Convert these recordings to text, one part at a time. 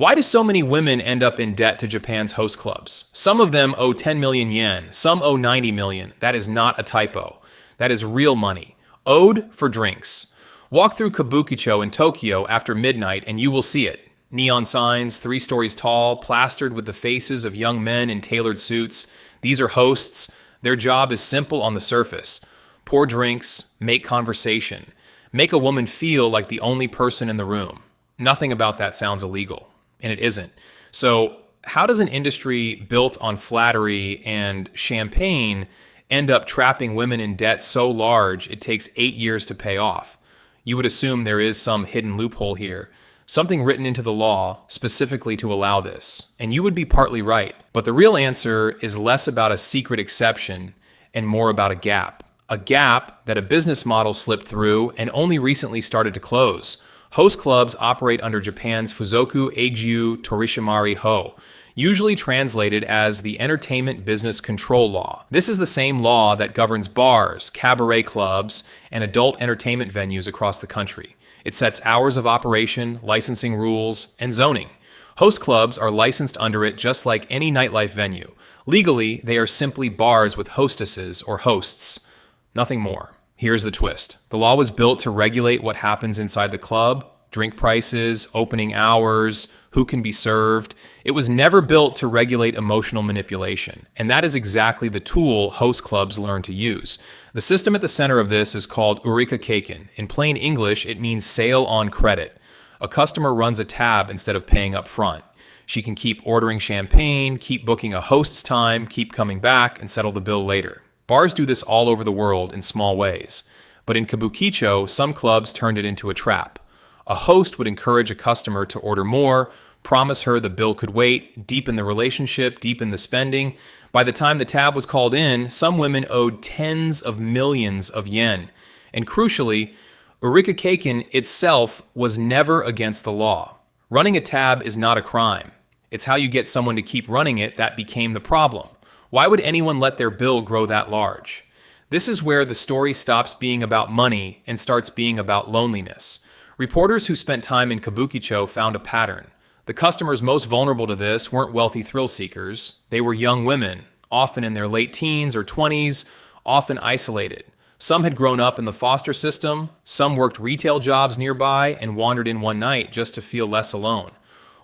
Why do so many women end up in debt to Japan's host clubs? Some of them owe 10 million yen, some owe 90 million. That is not a typo. That is real money. Owed for drinks. Walk through Kabukicho in Tokyo after midnight and you will see it. Neon signs, 3 stories tall, plastered with the faces of young men in tailored suits. These are hosts. Their job is simple on the surface. Pour drinks, make conversation. Make a woman feel like the only person in the room. Nothing about that sounds illegal. And it isn't. So how does an industry built on flattery and champagne end up trapping women in debt so large it takes 8 years to pay off? You would assume there is some hidden loophole here, something written into the law specifically to allow this. And you would be partly right. But the real answer is less about a secret exception and more about a gap. A gap that a business model slipped through and only recently started to close. Host clubs operate under Japan's Fuzoku Eigyu Torishimari Ho, usually translated as the Entertainment Business Control Law. This is the same law that governs bars, cabaret clubs, and adult entertainment venues across the country. It sets hours of operation, licensing rules, and zoning. Host clubs are licensed under it just like any nightlife venue. Legally, they are simply bars with hostesses or hosts. Nothing more. Here's the twist. The law was built to regulate what happens inside the club, drink prices, opening hours, who can be served. It was never built to regulate emotional manipulation. And that is exactly the tool host clubs learn to use. The system at the center of this is called urikakekin. In plain English, it means sale on credit. A customer runs a tab instead of paying up front. She can keep ordering champagne, keep booking a host's time, keep coming back, and settle the bill later. Bars do this all over the world in small ways. But in Kabukicho, some clubs turned it into a trap. A host would encourage a customer to order more, promise her the bill could wait, deepen the relationship, deepen the spending. By the time the tab was called in, some women owed tens of millions of yen. And crucially, urikakekin itself was never against the law. Running a tab is not a crime. It's how you get someone to keep running it that became the problem. Why would anyone let their bill grow that large? This is where the story stops being about money and starts being about loneliness. Reporters who spent time in Kabukicho found a pattern. The customers most vulnerable to this weren't wealthy thrill seekers. They were young women, often in their late teens or 20s, often isolated. Some had grown up in the foster system, some worked retail jobs nearby and wandered in one night just to feel less alone.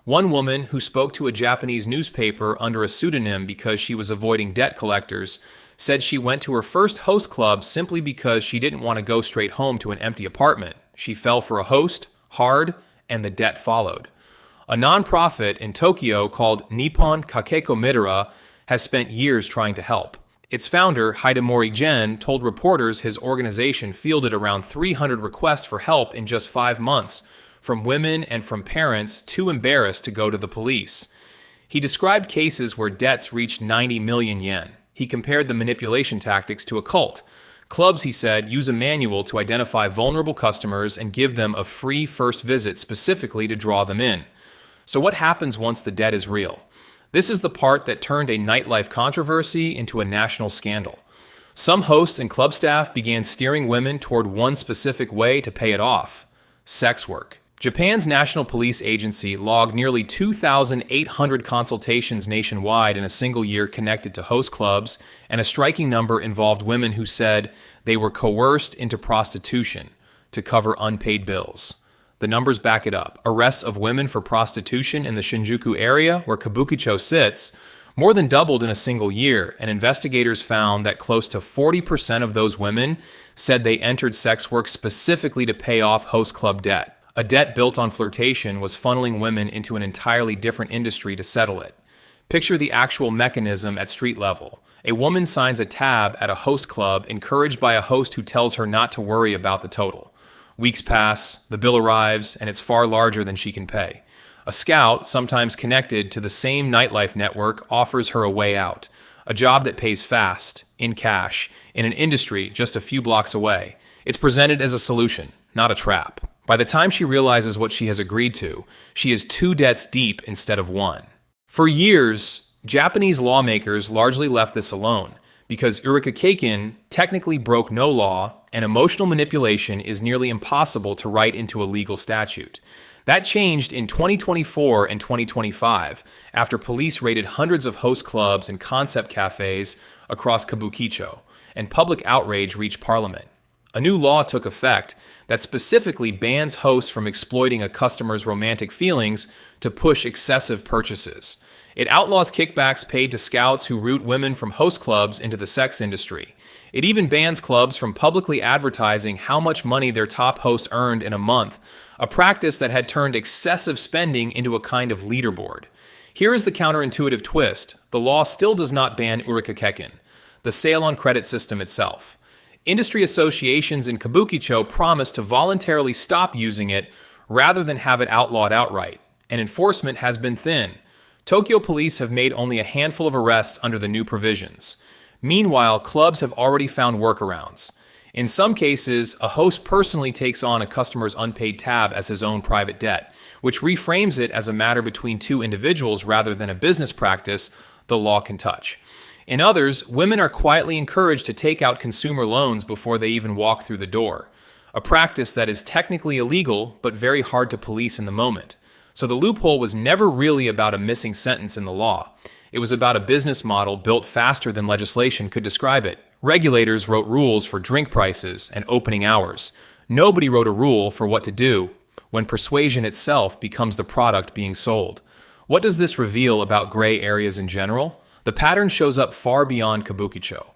One woman who spoke to a Japanese newspaper under a pseudonym because she was avoiding debt collectors said she went to her first host club simply because she didn't want to go straight home to an empty apartment. She fell for a host, hard, and the debt followed. A nonprofit in Tokyo called Nippon Kakeko Midara has spent years trying to help. Its founder, Hidemori Gen, told reporters his organization fielded around 300 requests for help in just 5 months, from women and from parents too embarrassed to go to the police. He described cases where debts reached 90 million yen. He compared the manipulation tactics to a cult. Clubs, he said, use a manual to identify vulnerable customers and give them a free first visit specifically to draw them in. So what happens once the debt is real? This is the part that turned a nightlife controversy into a national scandal. Some hosts and club staff began steering women toward one specific way to pay it off: sex work. Japan's National Police Agency logged nearly 2,800 consultations nationwide in a single year connected to host clubs, and a striking number involved women who said they were coerced into prostitution to cover unpaid bills. The numbers back it up. Arrests of women for prostitution in the Shinjuku area, where Kabukicho sits, more than doubled in a single year, and investigators found that close to 40% of those women said they entered sex work specifically to pay off host club debt. A debt built on flirtation was funneling women into an entirely different industry to settle it. Picture the actual mechanism at street level. A woman signs a tab at a host club, encouraged by a host who tells her not to worry about the total. Weeks pass, the bill arrives, and it's far larger than she can pay. A scout, sometimes connected to the same nightlife network, offers her a way out. A job that pays fast, in cash, in an industry just a few blocks away. It's presented as a solution, not a trap. By the time she realizes what she has agreed to, she is 2 debts deep instead of 1. For years, Japanese lawmakers largely left this alone, because urikakekin technically broke no law, and emotional manipulation is nearly impossible to write into a legal statute. That changed in 2024 and 2025 after police raided hundreds of host clubs and concept cafes across Kabukicho, and public outrage reached Parliament. A new law took effect that specifically bans hosts from exploiting a customer's romantic feelings to push excessive purchases. It outlaws kickbacks paid to scouts who route women from host clubs into the sex industry. It even bans clubs from publicly advertising how much money their top host earned in a month, a practice that had turned excessive spending into a kind of leaderboard. Here is the counterintuitive twist. The law still does not ban urikakekin, the sale on credit system itself. Industry associations in Kabukicho promised to voluntarily stop using it rather than have it outlawed outright, and enforcement has been thin. Tokyo police have made only a handful of arrests under the new provisions. Meanwhile, clubs have already found workarounds. In some cases, a host personally takes on a customer's unpaid tab as his own private debt, which reframes it as a matter between two individuals rather than a business practice the law can touch. In others, women are quietly encouraged to take out consumer loans before they even walk through the door, a practice that is technically illegal but very hard to police in the moment. So the loophole was never really about a missing sentence in the law. It was about a business model built faster than legislation could describe it. Regulators wrote rules for drink prices and opening hours. Nobody wrote a rule for what to do when persuasion itself becomes the product being sold. What does this reveal about gray areas in general? The pattern shows up far beyond Kabukicho.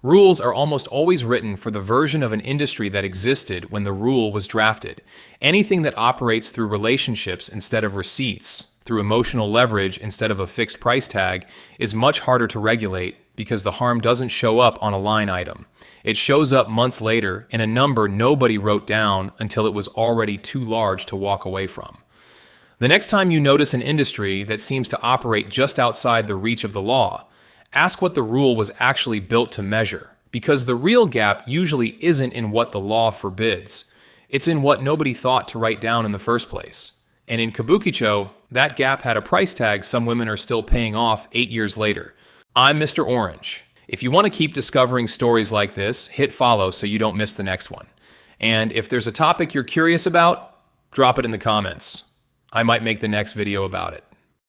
Rules are almost always written for the version of an industry that existed when the rule was drafted. Anything that operates through relationships instead of receipts, through emotional leverage instead of a fixed price tag, is much harder to regulate because the harm doesn't show up on a line item. It shows up months later in a number nobody wrote down until it was already too large to walk away from. The next time you notice an industry that seems to operate just outside the reach of the law, ask what the rule was actually built to measure, because the real gap usually isn't in what the law forbids. It's in what nobody thought to write down in the first place. And in Kabukicho, that gap had a price tag some women are still paying off 8 years later. I'm MrOrange. If you want to keep discovering stories like this, hit follow so you don't miss the next one. And if there's a topic you're curious about, drop it in the comments. I might make the next video about it.